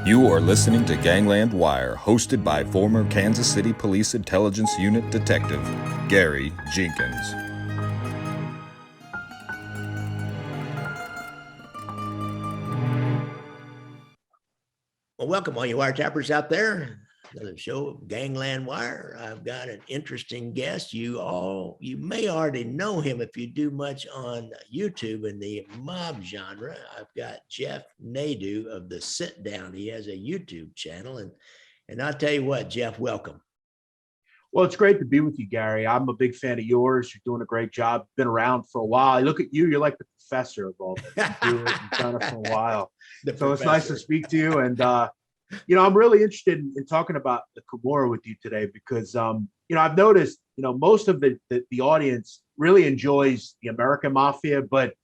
You are listening to Gangland Wire, hosted by former Kansas City Police Intelligence Unit Detective Gary Jenkins. Well, welcome all you wiretappers out there. Another show of Gangland Wire. I've got an interesting guest. You may already know him if you do much on YouTube in the mob genre. I've got Jeff Nadu of the Sit Down. He has a YouTube channel, and I'll tell you what, Jeff, welcome. Well, it's great to be with you, Gary. I'm a big fan of yours. You're doing a great job. Been around for a while. I look at you, you're like the professor of all this. You've done it for a while. So it's nice to speak to you. And, I'm really interested in talking about the Camorra with you today because, I've noticed, most of the audience really enjoys the American Mafia, but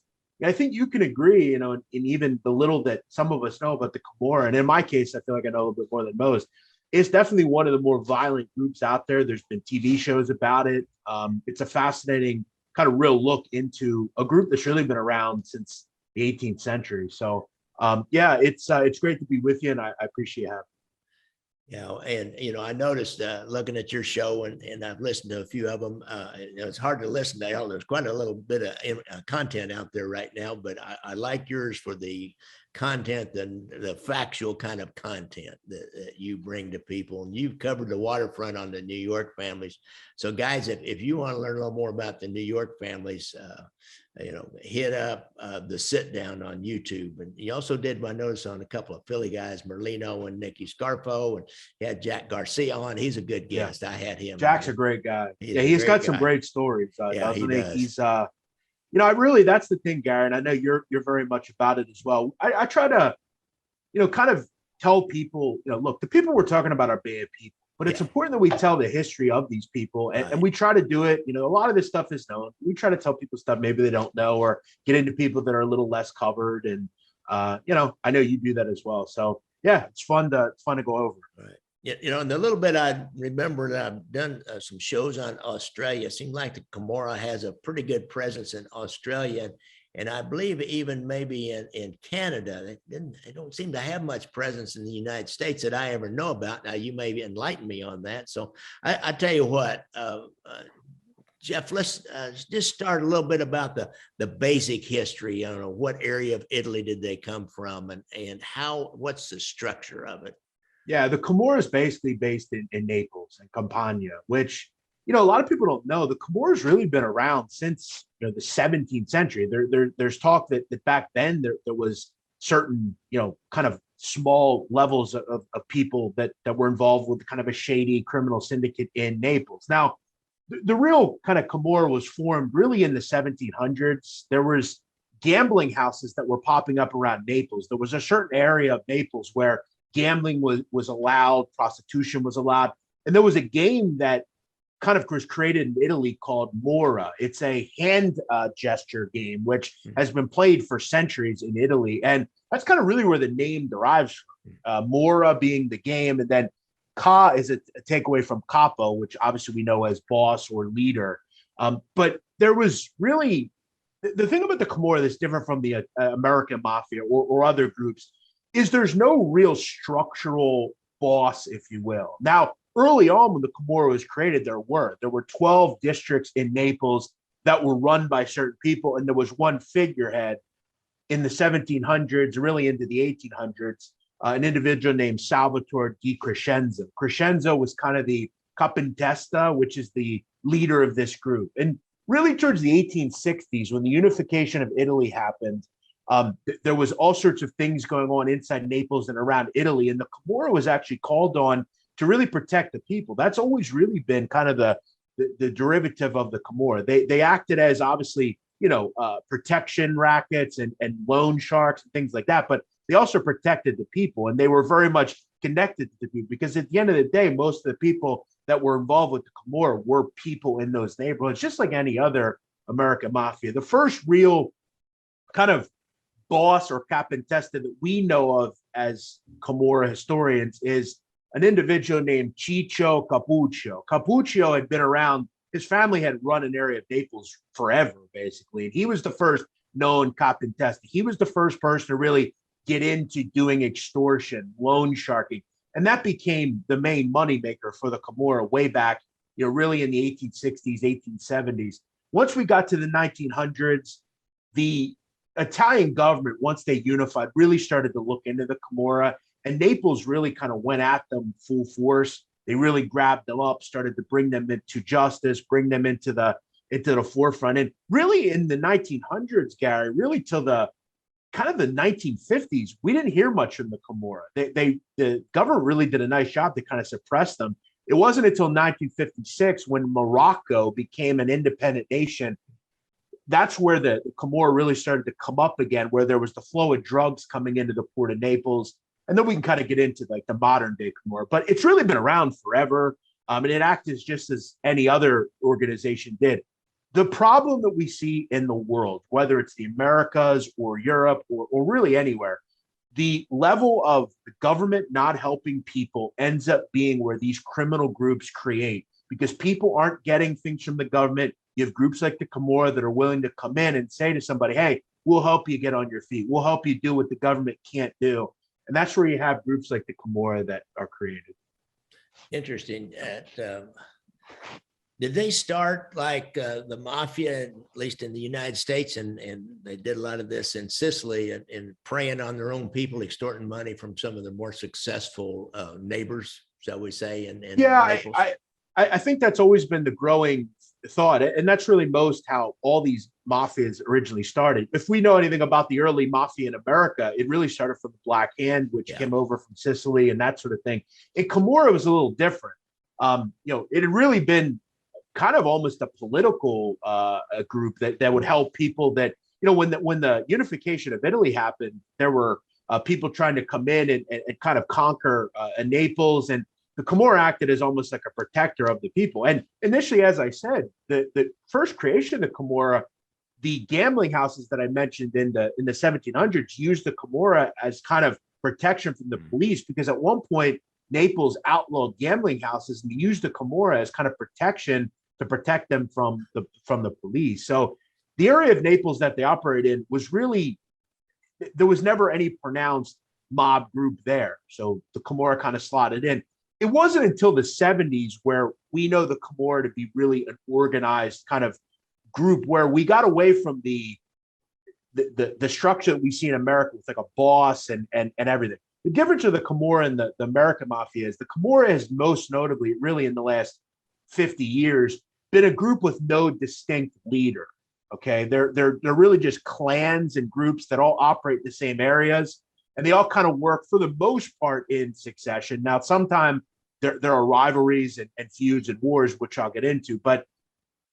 I think you can agree, in even the little that some of us know about the Camorra, and in my case, I feel like I know a little bit more than most. It's definitely one of the more violent groups out there. There's been TV shows about it. It's a fascinating kind of real look into a group that's really been around since the 18th century. So, it's great to be with you, and I appreciate having and I noticed looking at your show, and I've listened to a few of them. It's hard to listen to all. There's quite a little bit of content out there right now, but I like yours for the content and the factual kind of content that you bring to people. And you've covered the waterfront on the New York families. So guys, if you want to learn a little more about the New York families, hit up the Sit Down on YouTube. And he also did my notice on a couple of Philly guys, Merlino and Nicky Scarfo, and he had Jack Garcia on. He's a good guest. I had him. Jack's a great guy. He's got some great stories. He does. He's that's the thing, Gary, and I know you're very much about it as well. I try to, kind of tell people, look, the people we're talking about are bad people, but it's important that we tell the history of these people, and we try to do it. A lot of this stuff is known. We try to tell people stuff maybe they don't know, or get into people that are a little less covered. And I know you do that as well. So yeah, it's fun to go over. Right. Yeah, and the little bit I remember that I've done some shows on Australia, it seems like the Camorra has a pretty good presence in Australia. And I believe even maybe in Canada, they don't seem to have much presence in the United States that I ever know about. Now, you may enlighten me on that. So I tell you what, Jeff, let's just start a little bit about the basic history. I don't know, what area of Italy did they come from, and what's the structure of it? Yeah, the Camorra is basically based in Naples and Campania, which, a lot of people don't know. The Camorra has really been around since the 17th century. There's talk that back then there was certain, kind of small levels of people that were involved with kind of a shady criminal syndicate in Naples. Now, the real kind of Camorra was formed really in the 1700s. There was gambling houses that were popping up around Naples. There was a certain area of Naples where gambling was allowed, prostitution was allowed. And there was a game that kind of was created in Italy called Morra. It's a hand gesture game, which has been played for centuries in Italy. And that's kind of really where the name derives from. Morra being the game, and then Ca is a takeaway from capo, which obviously we know as boss or leader. But there was really, the thing about the Camorra that's different from the American Mafia or other groups is there's no real structural boss, if you will. Now, early on when the Camorra was created, there were 12 districts in Naples that were run by certain people, and there was one figurehead in the 1700s, really into the 1800s, an individual named Salvatore di Crescenzo. Crescenzo was kind of the capintesta, which is the leader of this group. And really towards the 1860s, when the unification of Italy happened, there was all sorts of things going on inside Naples and around Italy, and the Camorra was actually called on to really protect the people. That's always really been kind of the derivative of the Camorra. They acted as obviously, protection rackets and loan sharks and things like that, but they also protected the people, and they were very much connected to the people, because at the end of the day, most of the people that were involved with the Camorra were people in those neighborhoods, just like any other American Mafia. The first real kind of boss or capintesta that we know of as Camorra historians is an individual named Ciccio Capuccio. Capuccio had been around, his family had run an area of Naples forever, basically. And he was the first known capintesta. He was the first person to really get into doing extortion, loan sharking. And that became the main moneymaker for the Camorra way back, really in the 1860s, 1870s. Once we got to the 1900s, the Italian government, once they unified, really started to look into the Camorra, and Naples really kind of went at them full force. They really grabbed them up, started to bring them into justice, bring them into the forefront. And really in the 1900s, Gary, really till the kind of the 1950s, we didn't hear much from the Camorra. The government really did a nice job to kind of suppress them. It wasn't until 1956 when Morocco became an independent nation. That's where the Camorra really started to come up again, where there was the flow of drugs coming into the port of Naples. And then we can kind of get into like the modern day Camorra, but it's really been around forever. And it acted just as any other organization did. The problem that we see in the world, whether it's the Americas or Europe or really anywhere, the level of the government not helping people ends up being where these criminal groups create, because people aren't getting things from the government. You have groups like the Camorra that are willing to come in and say to somebody, hey, we'll help you get on your feet. We'll help you do what the government can't do. And that's where you have groups like the Camorra that are created. Interesting. Did they start like the mafia, at least in the United States, and they did a lot of this in Sicily and preying on their own people, extorting money from some of the more successful neighbors, shall we say? And I think that's always been the growing thought, and that's really most how all these mafias originally started. If we know anything about the early mafia in America, it really started from the Black Hand, which came over from Sicily and that sort of thing. In Camorra, was a little different. It had really been kind of almost a political group that would help people that, when the unification of Italy happened, there were people trying to come in and kind of conquer Naples, and the Camorra acted as almost like a protector of the people. And initially, as I said, the first creation of the Camorra, the gambling houses that I mentioned in the 1700s used the Camorra as kind of protection from the police, because at one point Naples outlawed gambling houses and used the Camorra as kind of protection to protect them from the police. So the area of Naples that they operate in was really, there was never any pronounced mob group there. So the Camorra kind of slotted in. It wasn't until the 70s where we know the Camorra to be really an organized kind of group, where we got away from the structure that we see in America with like a boss and everything. The difference of the Camorra and the American mafia is the Camorra has most notably, really in the last 50 years, been a group with no distinct leader. Okay, they're really just clans and groups that all operate in the same areas, and they all kind of work for the most part in succession. Now, sometimes there are rivalries and feuds and wars, which I'll get into. But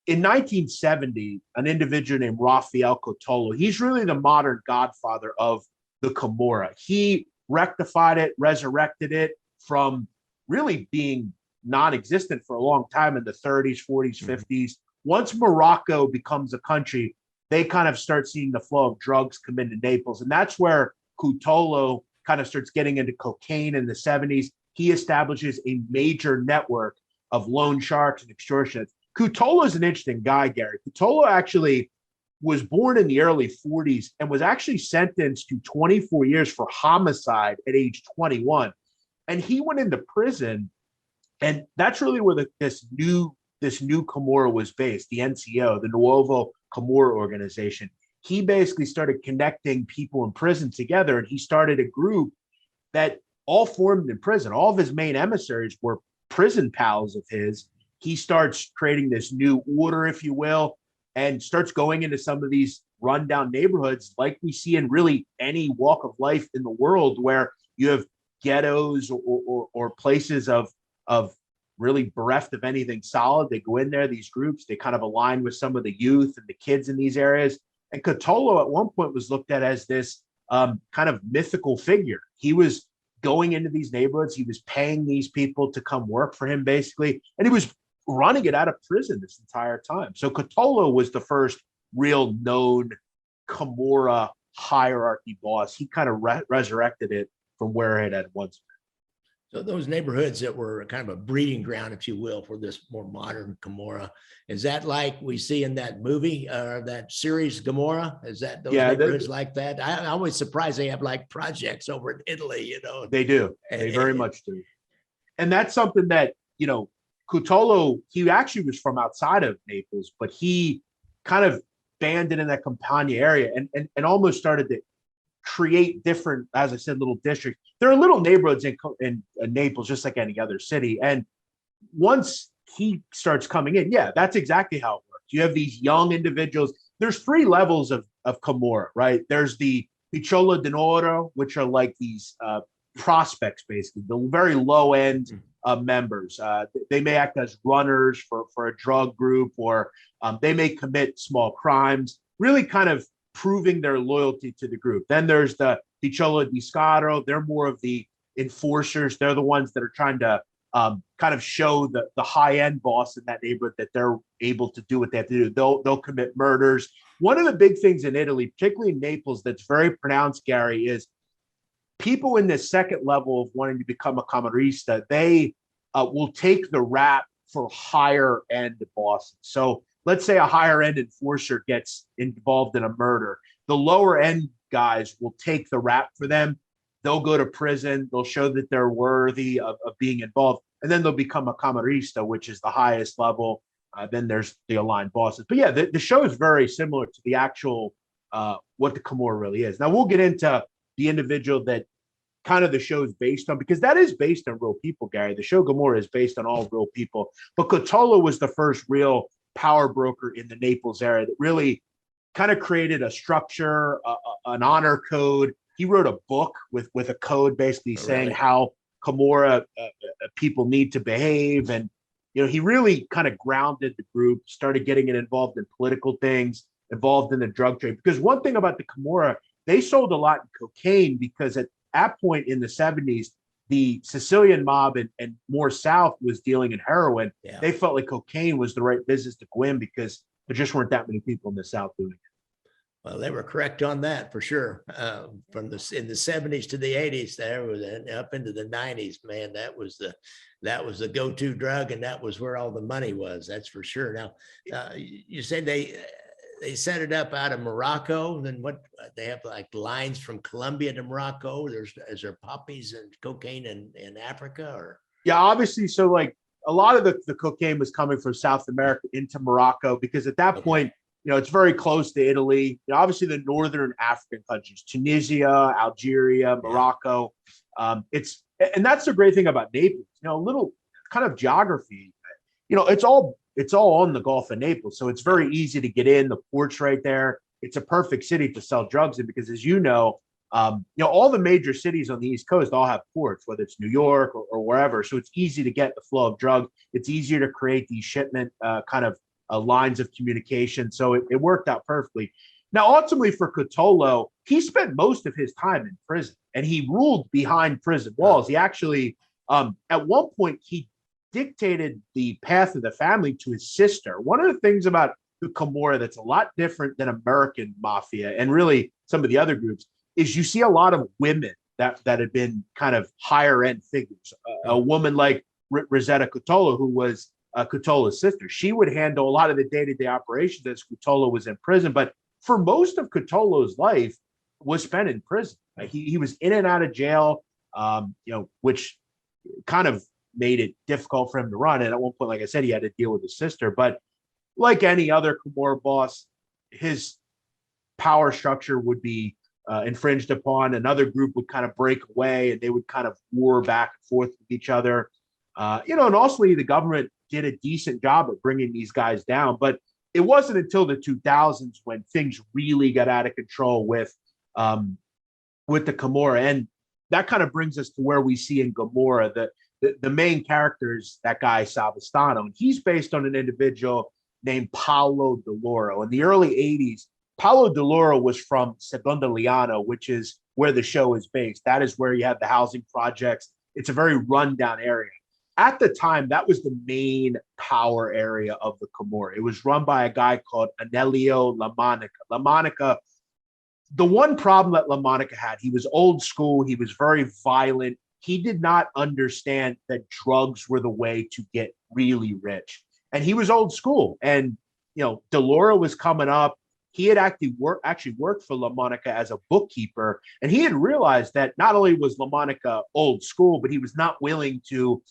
in 1970, an individual named Rafael Cutolo, he's really the modern godfather of the Camorra. He rectified it, resurrected it from really being non-existent for a long time in the 30s, 40s, 50s. Once Morocco becomes a country, they kind of start seeing the flow of drugs come into Naples. And that's where Cutolo kind of starts getting into cocaine in the 70s. He establishes a major network of loan sharks and extortionists. Cutolo is an interesting guy, Gary. Cutolo actually was born in the early 40s and was actually sentenced to 24 years for homicide at age 21. And he went into prison, and that's really where this new Camorra was based, the NCO, the Nuovo Camorra organization. He basically started connecting people in prison together, and he started a group that all formed in prison. All of his main emissaries were prison pals of his. He starts creating this new order, if you will, and starts going into some of these rundown neighborhoods like we see in really any walk of life in the world, where you have ghettos or places of really bereft of anything solid. They go in there, these groups, they kind of align with some of the youth and the kids in these areas. And Cutolo at one point was looked at as this kind of mythical figure. He was going into these neighborhoods. He was paying these people to come work for him, basically. And he was running it out of prison this entire time. So Cutolo was the first real known Camorra hierarchy boss. He kind of resurrected it from where it had once So those neighborhoods that were kind of a breeding ground, if you will, for this more modern Camorra, is that like we see in that movie or that series Gomorrah? Is that those Yeah, neighborhoods like that? I'm always surprised they have like projects over in Italy, you know. they do. And, They very much do. And that's something that, Cutolo, he actually was from outside of Naples, but he kind of banded in that Campania area and almost started to create different, as I said, little districts. There are little neighborhoods in Naples, just like any other city. And once he starts coming in, yeah, that's exactly how it works. You have these young individuals. There's three levels of Camorra, right? There's the Piccolo d'Oro, which are like these prospects, basically, the very low end members. They may act as runners for a drug group, or they may commit small crimes, really kind of proving their loyalty to the group. Then there's the Piccolo di Scaro. They're more of the enforcers. They're the ones that are trying to kind of show the high end boss in that neighborhood that they're able to do what they have to do. They'll commit murders. One of the big things in Italy, particularly in Naples, that's very pronounced, Gary, is people in this second level of wanting to become a camarista, they will take the rap for higher end bosses. So let's say a higher end enforcer gets involved in a murder. The lower end guys will take the rap for them. They'll go to prison. They'll show that they're worthy of being involved. And then they'll become a camarista, which is the highest level. Then there's the aligned bosses. But yeah, the show is very similar to the actual what the Camorra really is. Now we'll get into the individual that kind of the show is based on, because that is based on real people, Gary. The show Gomorrah is based on all real people. But Cutolo was the first real power broker in the Naples area that really kind of created a structure, an honor code. He wrote a book with a code basically saying how Camorra people need to behave. And, he really kind of grounded the group, started getting it involved in political things, involved in the drug trade. Because one thing about the Camorra, they sold a lot in cocaine, because at that point in the 70s, the Sicilian mob and more south was dealing in heroin. Yeah. They felt like cocaine was the right business to go in because there just weren't that many people in the south doing it. Well, they were correct on that for sure. From in the 70s to the 80s, there was up into the 90s, man, that was the go-to drug, and that was where all the money was. That's for sure. Now, you said they set it up out of Morocco. Then what? They have like lines from Colombia to Morocco. Is there poppies and cocaine in Africa, or? Yeah, obviously. So like a lot of the cocaine was coming from South America into Morocco, because at that point, it's very close to Italy. Obviously, the northern African countries, Tunisia, Algeria, Morocco. And that's the great thing about Naples. A little kind of geography. It's all on the Gulf of Naples, so it's very easy to get in. The port's right there. It's a perfect city to sell drugs in, because, as all the major cities on the East Coast all have ports, whether it's New York or wherever. So it's easy to get the flow of drugs. It's easier to create these shipment kind of lines of communication. So it worked out perfectly. Now, ultimately for Cutolo, he spent most of his time in prison, and he ruled behind prison walls. He actually, at one point, he dictated the path of the family to his sister. One of the things about the Camorra that's a lot different than American mafia and really some of the other groups is you see a lot of women that had been kind of higher end figures. A woman like Rosetta Cutolo, who was Cutolo's sister, she would handle a lot of the day-to-day operations as Cutolo was in prison. But for most of Cutolo's life was spent in prison. He was in and out of jail, which kind of made it difficult for him to run. And at one point, like I said, he had to deal with his sister. But like any other Camorra boss, his power structure would be infringed upon. Another group would kind of break away, and they would kind of war back and forth with each other. And also the government did a decent job at bringing these guys down. But it wasn't until the 2000s when things really got out of control with the Camorra. And that kind of brings us to where we see in Gomorrah the main character is that guy Savastano, and he's based on an individual named Paolo Di Lauro. In the early 80s, Paolo Di Lauro was from Seconda Liano, which is where the show is based. That is where you have the housing projects. It's a very rundown area. At the time, that was the main power area of the Camorra. It was run by a guy called Anelio La Monica. La Monica, the one problem that La Monica had, he was old school. He was very violent. he did not understand that drugs were the way to get really rich. And he was old school. And, Di Lauro was coming up. He had actually worked for La Monica as a bookkeeper. And he had realized that not only was La Monica old school, but he was not willing to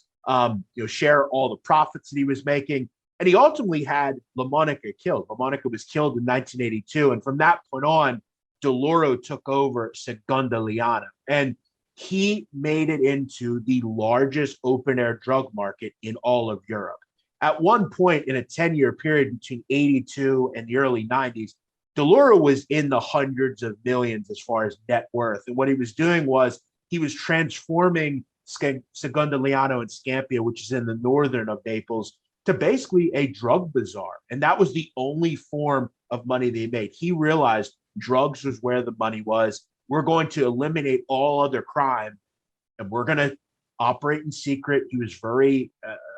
share all the profits that he was making. And he ultimately had La Monica killed. La Monica was killed in 1982. And from that point on, Di Lauro took over Seconda Liana. And he made it into the largest open-air drug market in all of Europe. At one point in a 10-year period between 82 and the early 90s, Di Lauro was in the hundreds of millions as far as net worth. And what he was doing was he was transforming Seconda Liana and Scampia, which is in the northern of Naples, to basically a drug bazaar. And that was the only form of money they made. He realized drugs was where the money was. We're going to eliminate all other crime, and we're going to operate in secret. He was very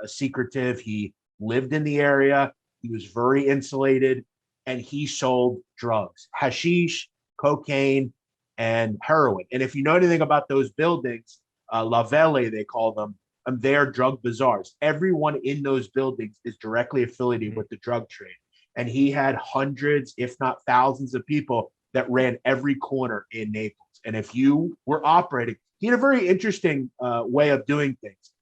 secretive. He lived in the area. He was very insulated, and he sold drugs, hashish, cocaine, and heroin. And if you know anything about those buildings, La Vele, they call them, they are drug bazaars. Everyone in those buildings is directly affiliated with the drug trade. And he had hundreds, if not thousands of people that ran every corner in Naples. And if you were operating, he had a very interesting way of doing things.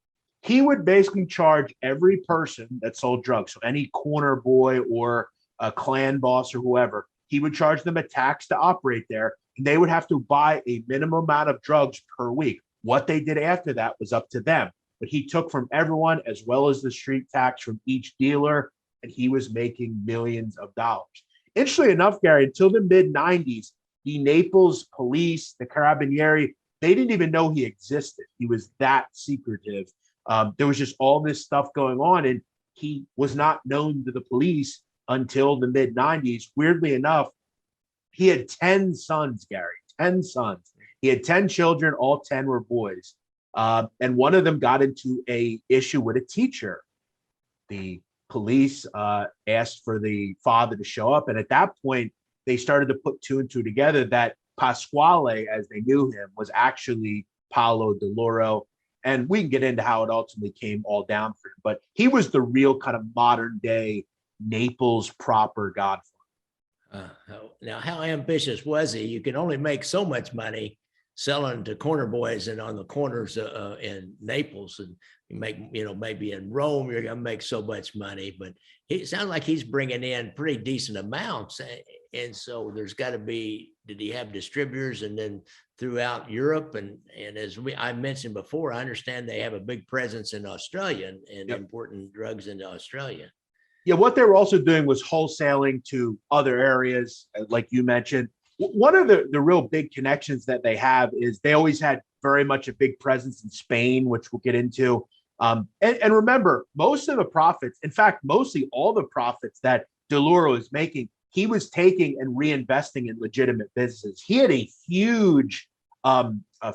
He would basically charge every person that sold drugs, so any corner boy or a clan boss or whoever, he would charge them a tax to operate there, and they would have to buy a minimum amount of drugs per week. What they did after that was up to them. But he took from everyone as well as the street tax from each dealer, and he was making millions of dollars. Interestingly enough, Gary, until the mid-90s, the Naples police, the Carabinieri, they didn't even know he existed. He was that secretive. There was just all this stuff going on, and he was not known to the police until the mid-90s. Weirdly enough, he had 10 sons, Gary, 10 sons. He had 10 children, all 10 were boys. And one of them got into a issue with a teacher. The police asked for the father to show up. And at that point, they started to put two and two together that Pasquale, as they knew him, was actually Paolo Di Lauro. And we can get into how it ultimately came all down for him. But he was the real kind of modern day Naples proper godfather. Now, how ambitious was he? You can only make so much money selling to corner boys and on the corners in Naples, and you make, maybe in Rome, you're going to make so much money, but it sounds like he's bringing in pretty decent amounts. And so there's got to be, did he have distributors and then throughout Europe? And as I mentioned before, I understand they have a big presence in Australia and Yep. importing drugs into Australia. Yeah, what they were also doing was wholesaling to other areas, like you mentioned. One of the real big connections that they have is they always had very much a big presence in Spain, which we'll get into. And remember, most of the profits, in fact, mostly all the profits that Di Lauro is making, he was taking and reinvesting in legitimate businesses. He had a huge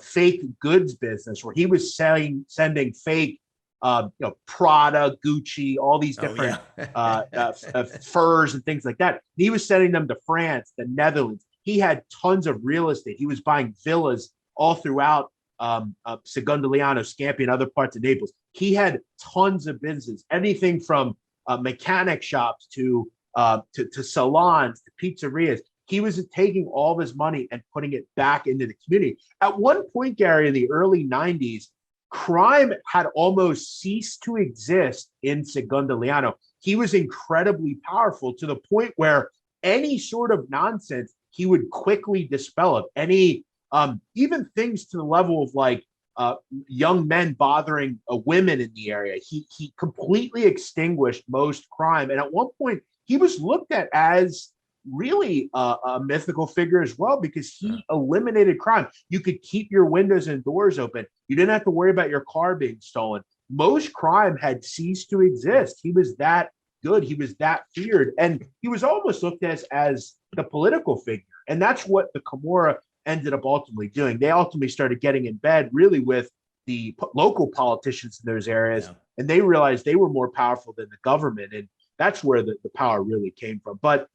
fake goods business where he was sending fake Prada, Gucci, all these different furs and things like that. He was sending them to France, the Netherlands. He had tons of real estate. He was buying villas all throughout Seconda Liana, Scampia, and other parts of Naples. He had tons of business, anything from mechanic shops to salons, to pizzerias. He was taking all this money and putting it back into the community. At one point, Gary, in the early 90s, crime had almost ceased to exist in Seconda Liana. He was incredibly powerful to the point where any sort of nonsense, he would quickly dispel it. Any, even things to the level of like young men bothering women in the area. He completely extinguished most crime. And at one point, he was looked at as really a mythical figure as well, because he eliminated crime. You could keep your windows and doors open. You didn't have to worry about your car being stolen. Most crime had ceased to exist. He was that good. He was that feared. And he was almost looked at as the political figure. And that's what the Camorra ended up ultimately doing. They ultimately started getting in bed really with the local politicians in those areas. Yeah. And they realized they were more powerful than the government. And that's where the power really came from. But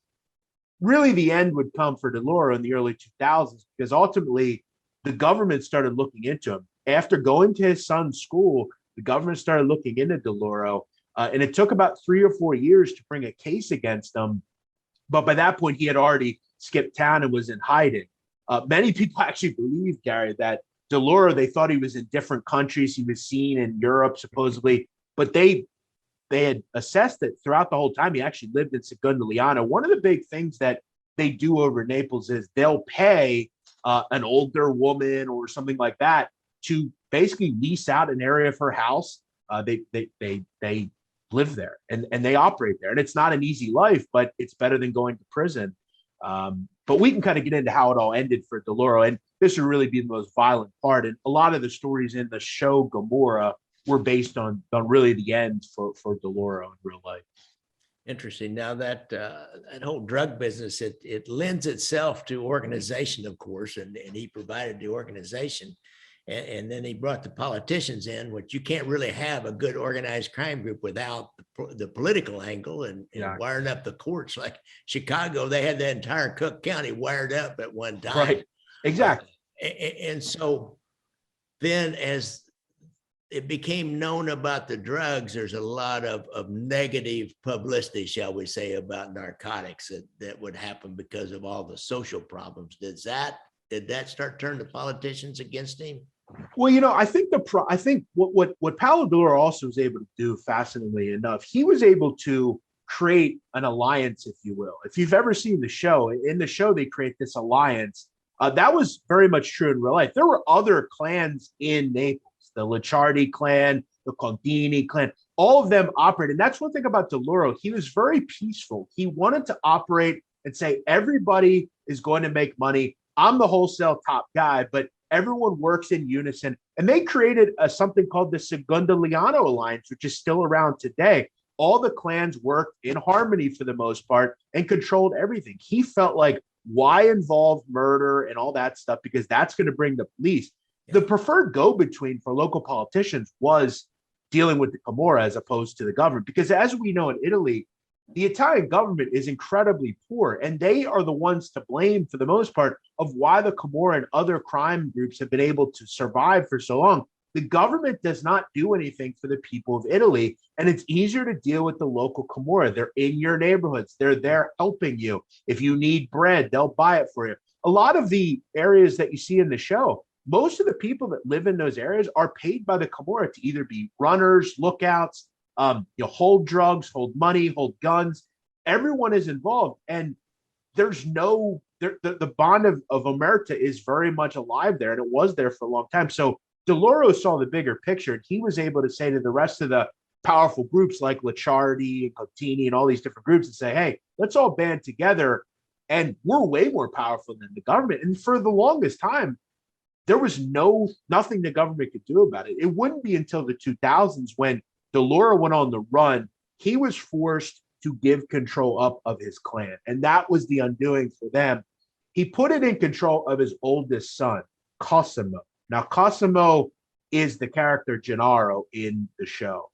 really, the end would come for Di Lauro in the early 2000s, because ultimately the government started looking into him. after going to his son's school, the government started looking into Di Lauro, and it took about 3 or 4 years to bring a case against him. But by that point, he had already skipped town and was in hiding. Many people actually believe, Gary, that Di Lauro, they thought he was in different countries. He was seen in Europe, supposedly, but they had assessed that throughout the whole time he actually lived in Segunda Liana. One of the big things that they do over in Naples is they'll pay an older woman or something like that to basically lease out an area of her house. They live there and they operate there. And it's not an easy life, but it's better than going to prison. But we can kind of get into how it all ended for Di Lauro. And this would really be the most violent part. And a lot of the stories in the show Gomorrah were based on really the end for Di Lauro in real life. Interesting. Now that whole drug business, it lends itself to organization, of course, and he provided the organization. And then he brought the politicians in, which you can't really have a good organized crime group without the political angle and wiring up the courts. Like Chicago, they had the entire Cook County wired up at one time. Right. Exactly. And so then as it became known about the drugs, there's a lot of negative publicity, shall we say, about narcotics that would happen because of all the social problems. Did that start turning the politicians against him? Well, I think what Paolo Di Lauro also was able to do, fascinatingly enough, he was able to create an alliance, if you will. If you've ever seen the show, in the show they create this alliance. That was very much true in real life. There were other clans in Naples, the Licciardi clan, the Contini clan, all of them operated. And that's one thing about Di Lauro. He was very peaceful. He wanted to operate and say, everybody is going to make money. I'm the wholesale top guy, but everyone works in unison. And they created something called the Segunda Liana Alliance, which is still around today. All the clans worked in harmony for the most part and controlled everything. He felt like, why involve murder and all that stuff? Because that's going to bring the police. The preferred go-between for local politicians was dealing with the Camorra as opposed to the government. Because as we know in Italy, the Italian government is incredibly poor, and they are the ones to blame for the most part of why the Camorra and other crime groups have been able to survive for so long. The government does not do anything for the people of Italy, and it's easier to deal with the local Camorra. They're in your neighborhoods. They're there helping you. If you need bread, they'll buy it for you. A lot of the areas that you see in the show, most of the people that live in those areas are paid by the Camorra to either be runners, lookouts, hold drugs, hold money, hold guns. Everyone is involved, and there's the bond of omerta is very much alive there, and it was there for a long time. So Di Lauro saw the bigger picture, and he was able to say to the rest of the powerful groups like Licciardi and Contini and all these different groups and say, hey, let's all band together, and we're way more powerful than the government. And for the longest time, there was nothing the government could do about it. It wouldn't be until the 2000s when Di Lauro went on the run, he was forced to give control up of his clan. And that was the undoing for them. He put it in control of his oldest son, Cosimo. Now, Cosimo is the character Gennaro in the show.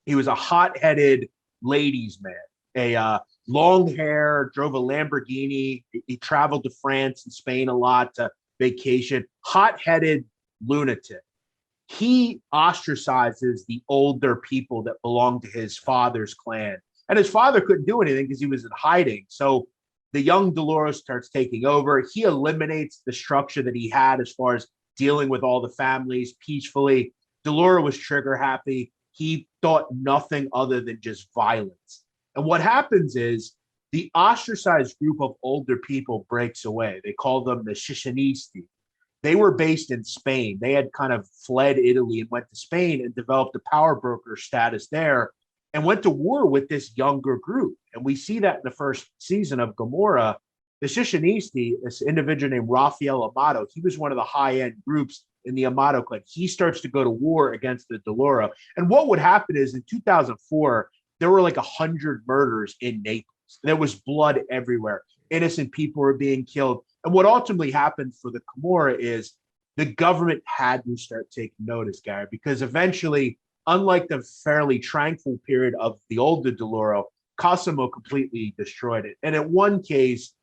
He was a hot-headed ladies' man, a long hair, drove a Lamborghini. He traveled to France and Spain a lot to vacation, hot-headed lunatic. He ostracizes the older people that belong to his father's clan. And his father couldn't do anything because he was in hiding. So the young Di Lauro starts taking over. He eliminates the structure that he had as far as dealing with all the families peacefully. Di Lauro was trigger happy. He thought nothing other than just violence. And what happens is the ostracized group of older people breaks away. They call them the Sicilisti. They were based in Spain. They had kind of fled Italy and went to Spain and developed a power broker status there and went to war with this younger group. And we see that in the first season of Gomorrah. The Sicilisti, this individual named Rafael Amato, he was one of the high-end groups in the Amato clan. He starts to go to war against the Di Lauro. And what would happen is in 2004, there were like 100 murders in Naples. There was blood everywhere. Innocent people were being killed. And what ultimately happened for the Camorra is the government had to start taking notice, Gary, because eventually, unlike the fairly tranquil period of the older Di Lauro, Cosimo completely destroyed it. And in one case,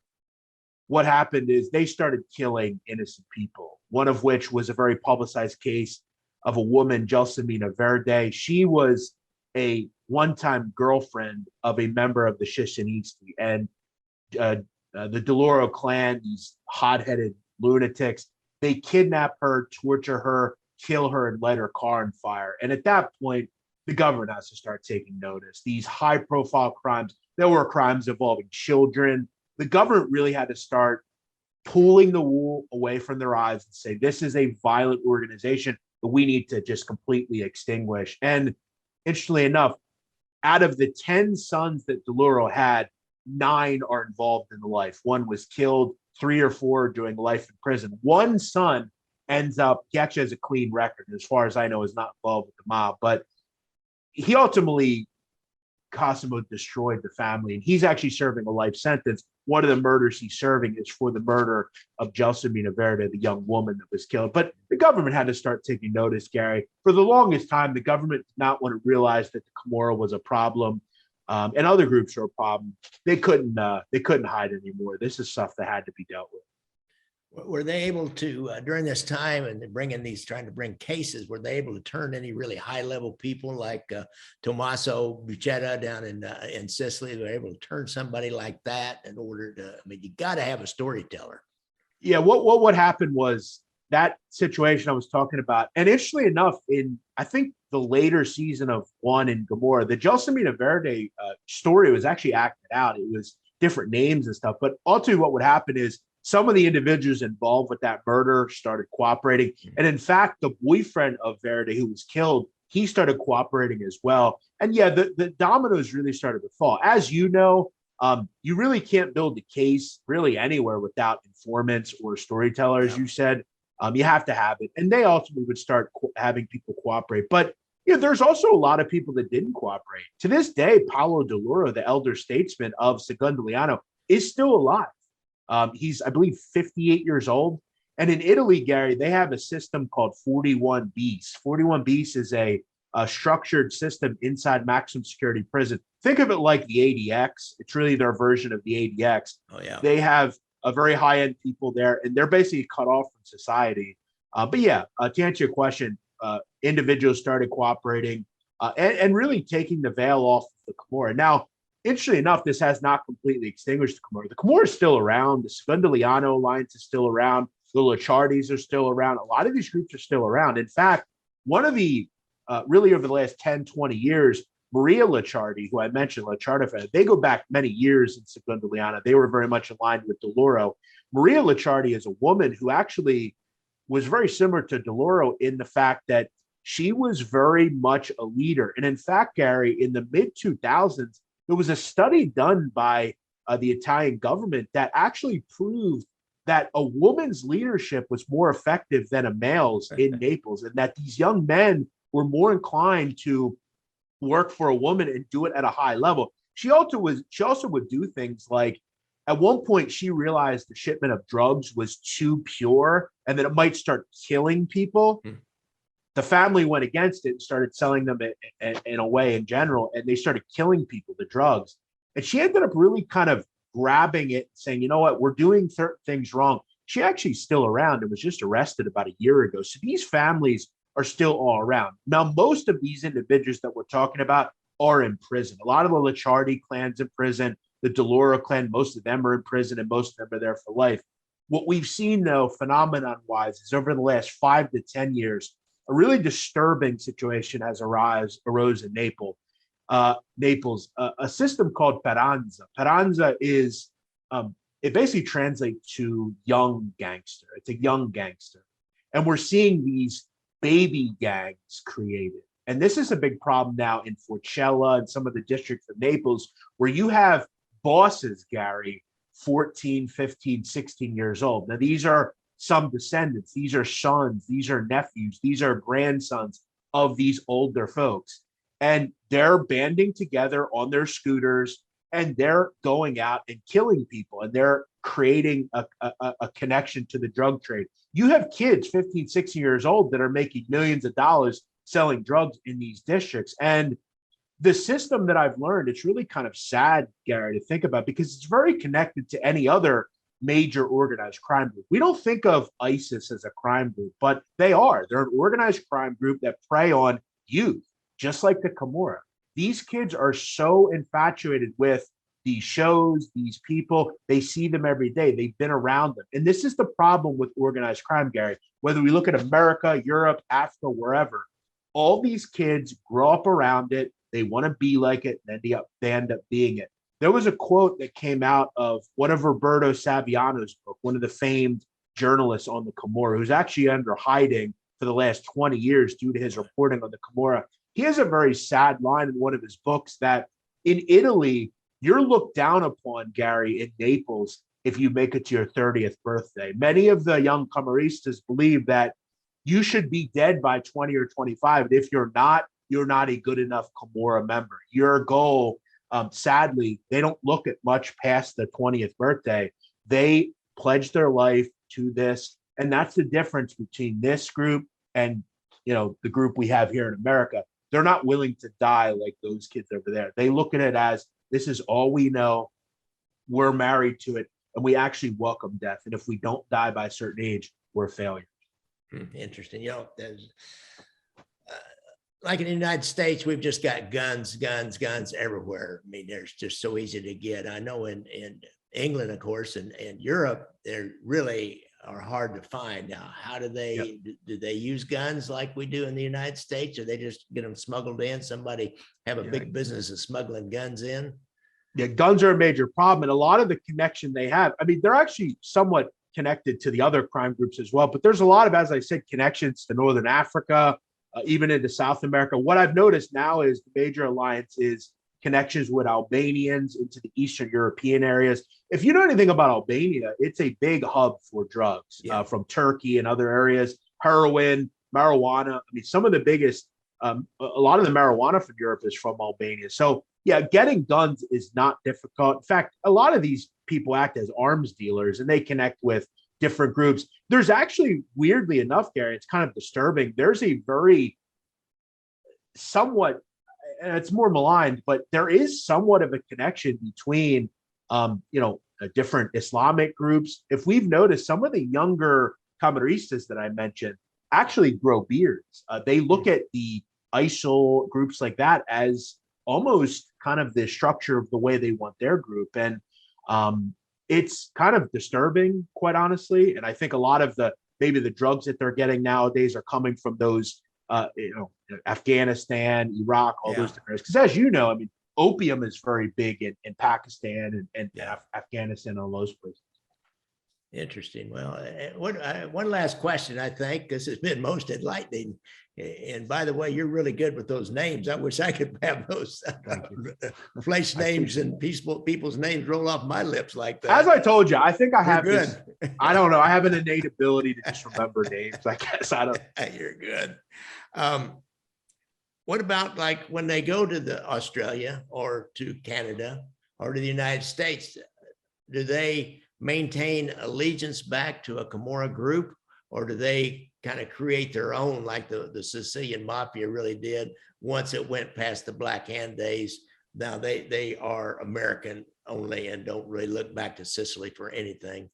what happened is they started killing innocent people. one of which was a very publicized case of a woman, Gelsomina Verde. She was a one-time girlfriend of a member of the Shishiniste, and the Di Lauro clan, these hot-headed lunatics, they kidnap her, torture her, kill her, and light her car on fire. And at that point, the government has to start taking notice. These high-profile crimes, there were crimes involving children. The government really had to start pulling the wool away from their eyes and say, this is a violent organization that we need to just completely extinguish. And interestingly enough, out of the 10 sons that Di Lauro had, 9 are involved in the life. 1 was killed, 3 or 4 doing life in prison. 1 son ends up, he actually has a clean record, as far as I know, is not involved with the mob, but he ultimately, Cosimo destroyed the family, and he's actually serving a life sentence. One of the murders he's serving is for the murder of Gelsomina Verde, the young woman that was killed. But the government had to start taking notice, Gary. For the longest time, the government did not want to realize that the Camorra was a problem, and other groups are a problem. They couldn't hide anymore. This is stuff that had to be dealt with. Were they able to, during this time and trying to bring cases, were they able to turn any really high level people like Tommaso Bucetta down in Sicily? They were able to turn somebody like that in order to, I mean, you got to have a storyteller. Yeah, what happened was that situation I was talking about. And interestingly enough, in I think the later season of 1 in Gomorrah, the Gelsomina Verde story was actually acted out. It was different names and stuff. But ultimately what would happen is some of the individuals involved with that murder started cooperating. And in fact, the boyfriend of Verde, who was killed, he started cooperating as well. And yeah, the dominoes really started to fall. As you know, you really can't build a case really anywhere without informants or storytellers. Yeah. You said you have to have it. And they ultimately would start having people cooperate. But there's also a lot of people that didn't cooperate. To this day, Paolo Di Lauro, the elder statesman of Secondigliano, is still alive. He's, I believe, 58 years old. And in Italy, Gary, they have a system called 41 bis. 41 bis is a structured system inside maximum security prison. Think of it like the ADX. It's really their version of the ADX. Oh, yeah. They have a very high-end people there, and they're basically cut off from society. But yeah, to answer your question, individuals started cooperating and really taking the veil off the Camorra. Now, interestingly enough, this has not completely extinguished the Camorra. The Camorra is still around. The Secondigliano Alliance is still around. The Licciardis are still around. A lot of these groups are still around. In fact, one of the, really over the last 10, 20 years, Maria Licciardi, who I mentioned, Licciardi, they go back many years in Secondigliano. They were very much aligned with Di Lauro. Maria Licciardi is a woman who actually was very similar to Di Lauro in the fact that she was very much a leader. And in fact, Gary, in the mid-2000s, there was a study done by the Italian government that actually proved that a woman's leadership was more effective than a male's in Naples, and that these young men were more inclined to work for a woman and do it at a high level. She also would do things like, at one point, she realized the shipment of drugs was too pure and that it might start killing people. The family went against it and started selling them in a way in general, and they started killing people, the drugs. And she ended up really kind of grabbing it, saying, you know what, we're doing certain things wrong. She actually is still around and was just arrested about a year ago. So these families are still all around. Now, most of these individuals that we're talking about are in prison. A lot of the Licciardi clan's in prison. The Di Lauro clan, most of them are in prison, and most of them are there for life. What we've seen, though, phenomenon-wise, is over the last 5 to 10 years, a really disturbing situation has arose in Naples. A system called Peranza. Peranza is, it basically translates to young gangster. It's a young gangster. And we're seeing these baby gangs created. And this is a big problem now in Forcella and some of the districts of Naples, where you have bosses, Gary, 14, 15, 16 years old. Now, these are some descendants. These are sons. These are nephews. These are grandsons of these older folks. And they're banding together on their scooters, and they're going out and killing people, and they're creating a connection to the drug trade. You have kids 15, 16 years old that are making millions of dollars selling drugs in these districts. And the system that I've learned, it's really kind of sad, Gary, to think about, because it's very connected to any other major organized crime group. We don't think of ISIS as a crime group, but they are. They're an organized crime group that prey on youth, just like the Camorra. These kids are so infatuated with these shows, these people. They see them every day. They've been around them. And this is the problem with organized crime, Gary. Whether we look at America, Europe, Africa, wherever, all these kids grow up around it. They want to be like it, and they end up being it. There was a quote that came out of one of Roberto Saviano's book, one of the famed journalists on the Camorra, who's actually under hiding for the last 20 years due to his reporting on the Camorra. He has a very sad line in one of his books that in Italy, you're looked down upon, Gary, in Naples if you make it to your 30th birthday. Many of the young Camorristas believe that you should be dead by 20 or 25. And if you're not a good enough Camorra member. Your goal, sadly, they don't look at much past the 20th birthday. They pledge their life to this. And that's the difference between this group and, the group we have here in America. They're not willing to die like those kids over there. They look at it as, this is all we know. We're married to it. And we actually welcome death. And if we don't die by a certain age, we're a failure. Interesting. There's like in the United States, we've just got guns everywhere. I mean, they're just so easy to get. I know in England, of course, and Europe, they're really are hard to find. Now, how do they do they use guns like we do in the United States, or they just get them smuggled in? Somebody have a big business of smuggling guns in? Yeah, guns are a major problem. And a lot of the connection they have, I mean, they're actually somewhat connected to the other crime groups as well. But there's a lot of, as I said, connections to Northern Africa, even into South America. What I've noticed now is the major alliance is connections with Albanians into the Eastern European areas. If you know anything about Albania, it's a big hub for drugs from Turkey and other areas, heroin, marijuana. I mean, some of the biggest, a lot of the marijuana from Europe is from Albania. So yeah, getting guns is not difficult. In fact, a lot of these people act as arms dealers and they connect with different groups. There's actually, weirdly enough, Gary, it's kind of disturbing. There's a very somewhat, and it's more maligned, but there is somewhat of a connection between, different Islamic groups. If we've noticed, some of the younger Camaristas that I mentioned actually grow beards. They look at the ISIL groups like that as almost kind of the structure of the way they want their group. And it's kind of disturbing, quite honestly. And I think a lot of maybe the drugs that they're getting nowadays are coming from those, Afghanistan, Iraq, all those different areas. Because as you know, I mean, opium is very big in Pakistan and Afghanistan, all those places. Interesting. Well, one last question, I think, because it's been most enlightening. And by the way, you're really good with those names. I wish I could have those place names and people's names roll off my lips like that. As I told you, I think I have good. this. I don't know. I have an innate ability to just remember names. I guess I don't. You're good. What about like when they go to Australia or to Canada or to the United States? Do they maintain allegiance back to a Camorra group, or do they kind of create their own, like the Sicilian Mafia really did once it went past the Black Hand days? Now they are American only and don't really look back to Sicily for anything.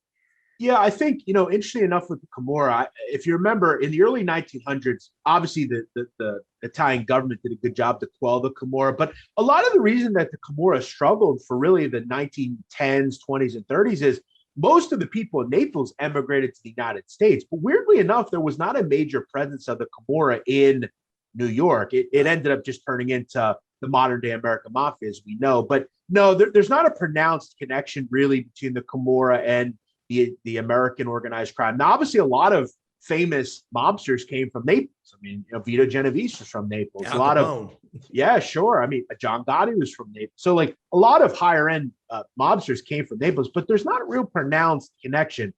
Yeah, I think, interestingly enough with the Camorra, if you remember in the early 1900s, obviously the Italian government did a good job to quell the Camorra, but a lot of the reason that the Camorra struggled for really the 1910s, 20s, and 30s is most of the people in Naples emigrated to the United States. But weirdly enough, there was not a major presence of the Camorra in New York. It ended up just turning into the modern day American Mafia, as we know. But no, there's not a pronounced connection really between the Camorra and the American organized crime. Now, obviously, a lot of famous mobsters came from Naples. I mean, Vito Genovese was from Naples. Al Capone. Sure. I mean, John Gotti was from Naples. So, like, a lot of higher end mobsters came from Naples, but there's not a real pronounced connection.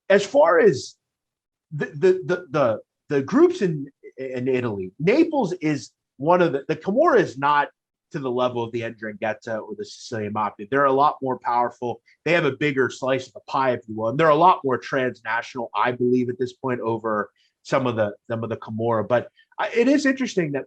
As far as the groups in Italy, Naples is one of the Camorra is not to the level of the Ndrangheta or the Sicilian Mafia. They're a lot more powerful. They have a bigger slice of the pie, if you will. And they're a lot more transnational, I believe, at this point over some of the Camorra. But it is interesting that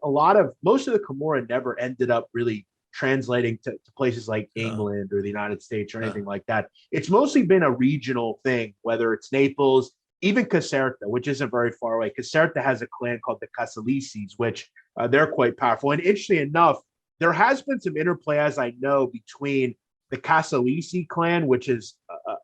most of the Camorra never ended up really translating to places like England or the United States or anything like that. It's mostly been a regional thing, whether it's Naples, even Caserta, which isn't very far away. Caserta has a clan called the Casalicis, which they're quite powerful. And interestingly enough, there has been some interplay, as I know, between the Casalici clan, which is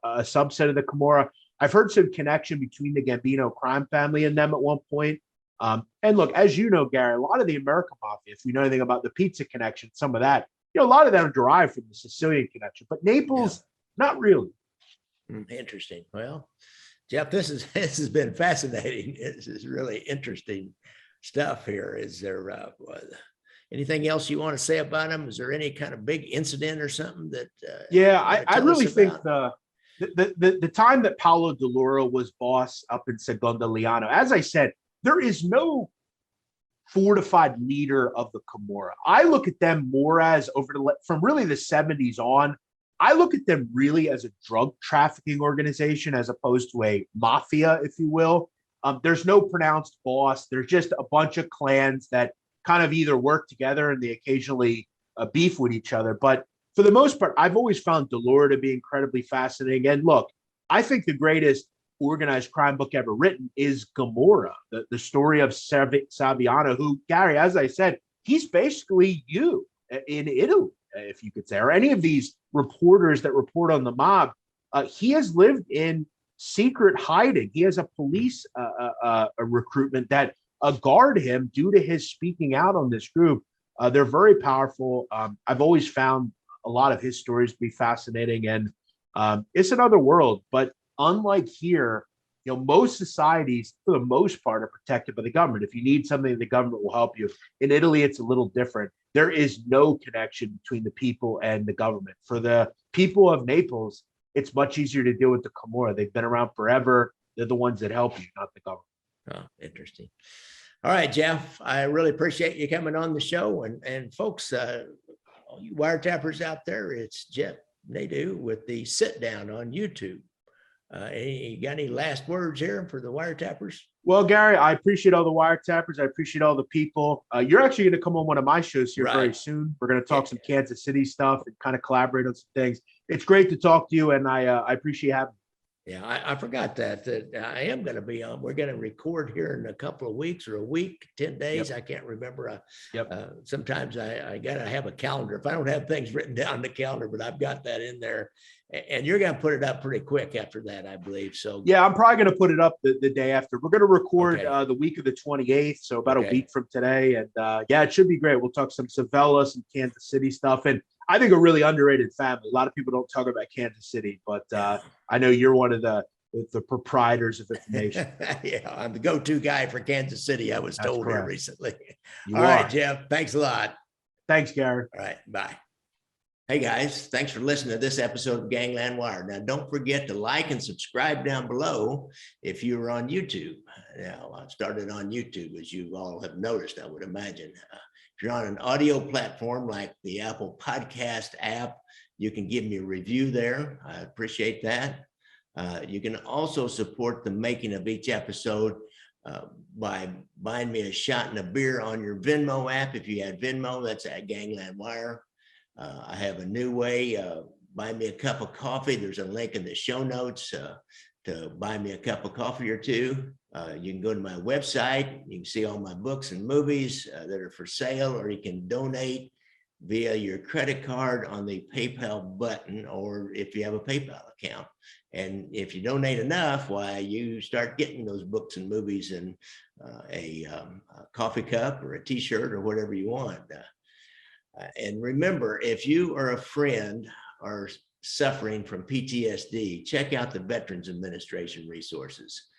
a subset of the Camorra. I've heard some connection between the Gambino crime family and them at one point. And look, as you know, Gary, a lot of the American mafia, if you know anything about the pizza connection, some of that, a lot of them are derived from the Sicilian connection, but Naples, not really. Interesting. Well, Jeff, this has been fascinating. This is really interesting stuff here. Is there anything else you want to say about them? Is there any kind of big incident or something that? I really think the time that Paolo Di Lauro was boss up in Seconda Liano, as I said, there is no fortified leader of the Camorra. I look at them more as from really the 70s on. I look at them really as a drug trafficking organization as opposed to a mafia, if you will. There's no pronounced boss. There's just a bunch of clans that kind of either work together and they occasionally beef with each other. But for the most part, I've always found Di Lauro to be incredibly fascinating. And look, I think the greatest organized crime book ever written is Gomorrah, the story of Saviano, who, Gary, as I said, he's basically you in Italy, if you could say, or any of these reporters that report on the mob. He has lived in secret hiding. He has a police a recruitment that guard him due to his speaking out on this group. They're very powerful. I've always found a lot of his stories to be fascinating, and it's another world. But unlike here, most societies, for the most part, are protected by the government. If you need something, the government will help you. In Italy, it's a little different. There is no connection between the people and the government. For the people of Naples, it's much easier to deal with the Camorra. They've been around forever. They're the ones that help you, not the government. Oh, interesting. All right, Jeff, I really appreciate you coming on the show. And folks, all you wiretappers out there, it's Jeff Nadu with the Sit Down on YouTube. You got any last words here for the wiretappers? Well, Gary, I appreciate all the wiretappers. I appreciate all the people. You're actually going to come on one of my shows here very soon. We're going to talk some Kansas City stuff and kind of collaborate on some things. It's great to talk to you, and I appreciate having me. Yeah, I forgot that I am going to be on. We're going to record here in a couple of weeks or a week, 10 days. I can't remember. Sometimes I got to have a calendar. If I don't have things written down in the calendar, but I've got that in there. And you're going to put it up pretty quick after that, I believe. So yeah, I'm probably going to put it up the day after. We're going to record the week of the 28th, so about a week from today. And it should be great. We'll talk some Sevilla, some Kansas City stuff, and I think a really underrated family. A lot of people don't talk about Kansas City, but I know you're one of the proprietors of information. Yeah, I'm the go-to guy for Kansas City. I was told here recently. All right, Jeff. Thanks a lot. Thanks, Gary. All right, bye. Hey guys, thanks for listening to this episode of Gangland Wire. Now, don't forget to like and subscribe down below if you're on YouTube. Now, I started on YouTube, as you all have noticed, I would imagine. If you're on an audio platform like the Apple Podcast app, you can give me a review there. I appreciate that. You can also support the making of each episode by buying me a shot and a beer on your Venmo app. If you have Venmo, that's at Gangland Wire. I have a new way, buy me a cup of coffee. There's a link in the show notes to buy me a cup of coffee or two. You can go to my website. You can see all my books and movies that are for sale, or you can donate via your credit card on the PayPal button, or if you have a PayPal account. And if you donate enough, why, you start getting those books and movies in a coffee cup or a t-shirt or whatever you want. And remember, if you or a friend are suffering from PTSD, check out the Veterans Administration resources.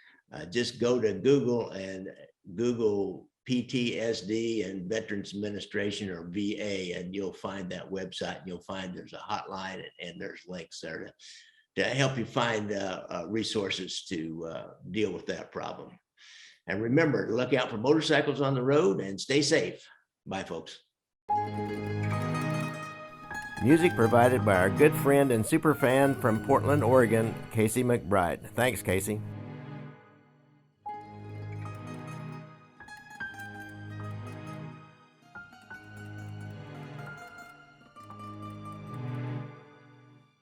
Just go to Google and Google PTSD and Veterans Administration, or VA, and you'll find that website. And you'll find there's a hotline and there's links there to help you find resources to deal with that problem. And remember to look out for motorcycles on the road and stay safe. Bye, folks. Music provided by our good friend and super fan from Portland, Oregon, Casey McBride. Thanks, Casey.